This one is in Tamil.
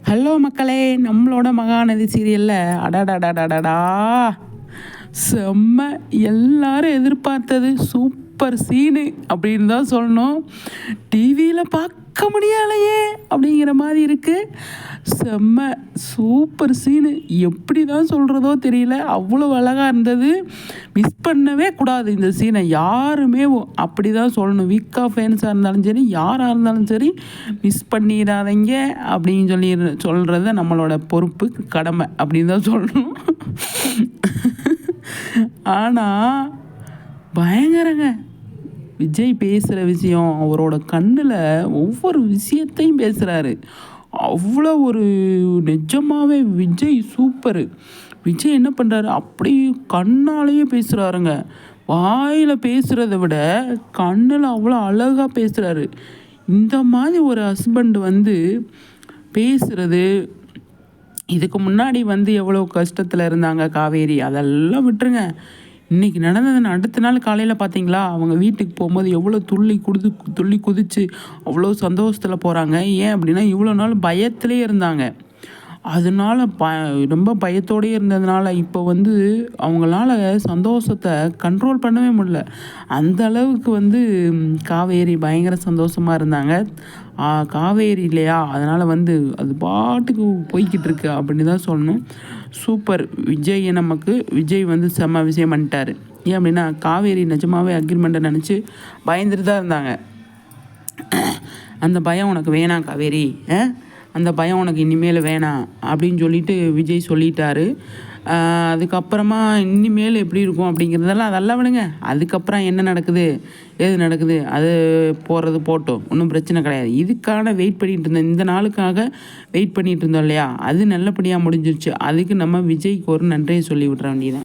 ஹலோ மக்களே, நம்மளோட மகாநதி சீரியலில் அடடடடடா செம்ம, எல்லாரும் எதிர்பார்த்தது சூப்பர் சீனு அப்படின்னு தான் சொல்லணும். டிவியில் பார்க்க முடியலையே அப்படிங்கிற மாதிரி இருக்குது. செம்ம சூப்பர் சீனு, எப்படி தான் சொல்கிறதோ தெரியல, அவ்வளோ அழகாக இருந்தது. மிஸ் பண்ணவே கூடாது இந்த சீனை யாருமே, அப்படி தான் சொல்லணும். வீக்கா ஃபேன்ஸாக இருந்தாலும் சரி, யாராக இருந்தாலும் சரி, மிஸ் பண்ணிடாதீங்க அப்படின்னு சொல்கிறது நம்மளோட பொறுப்பு, கடமை அப்படின்னு தான் சொல்லணும். ஆனால் பயங்கரங்க, விஜய் பேசுகிற விஷயம், அவரோட கண்ணில் ஒவ்வொரு விஷயத்தையும் பேசுகிறாரு. அவ்வளோ ஒரு நிஜமாகவே விஜய் சூப்பரு. விஜய் என்ன பண்ணுறாரு, அப்படியே கண்ணாலேயே பேசுகிறாருங்க. வாயில் பேசுகிறத விட கண்ணில் அவ்வளோ அழகாக பேசுகிறாரு. இந்த மாதிரி ஒரு ஹஸ்பண்ட் பேசுகிறது, இதுக்கு முன்னாடி எவ்வளோ கஷ்டத்தில் இருந்தாங்க காவேரி, அதெல்லாம் விட்டுருங்க. இன்றைக்கி நடந்ததுன்னு அடுத்த நாள் காலையில் பார்த்தீங்களா, அவங்க வீட்டுக்கு போகும்போது எவ்வளோ துள்ளி குதித்து அவ்வளோ சந்தோஷத்தில் போகிறாங்க. ஏன் அப்படின்னா, இவ்வளோ நாள் பயத்திலே இருந்தாங்க. அதனால ரொம்ப பயத்தோடையே இருந்ததுனால இப்போ அவங்களால சந்தோஷத்தை கண்ட்ரோல் பண்ணவே முடியல. அந்த அளவுக்கு காவேரி பயங்கர சந்தோஷமாக இருந்தாங்க. காவேரி இல்லையா, அதனால் அது பாட்டுக்கு போய்கிட்டு இருக்கு அப்படின்னு தான் சொல்லணும். சூப்பர் விஜய், விஜய் செம்ம விஷயம் பண்ணிட்டார். ஏன் அப்படின்னா, காவேரி நிஜமாகவே அக்ரிமெண்ட்டை நினச்சி பயந்துட்டு தான் இருந்தாங்க. அந்த பயம் உனக்கு வேணாம் காவேரி, அந்த பயம் உனக்கு இனிமேல் வேணாம் அப்படின்னு சொல்லிட்டு விஜய் சொல்லிட்டாரு. அதுக்கப்புறமா இனிமேல் எப்படி இருக்கும் அப்படிங்கிறதெல்லாம் அதெல்லாம் விடுங்க. அதுக்கப்புறம் என்ன நடக்குது, ஏது நடக்குது, அது போகிறது போட்டோம், ஒன்றும் பிரச்சனை கிடையாது. இதுக்கான வெயிட் பண்ணிகிட்டு இருந்தோம், இந்த நாளுக்காக வெயிட் பண்ணிகிட்டு இருந்தோம் இல்லையா, அது நல்லபடியாக முடிஞ்சிருச்சு. அதுக்கு நம்ம விஜய்க்கு ஒரு நன்றியை சொல்லி விட்ற வேண்டியதான்.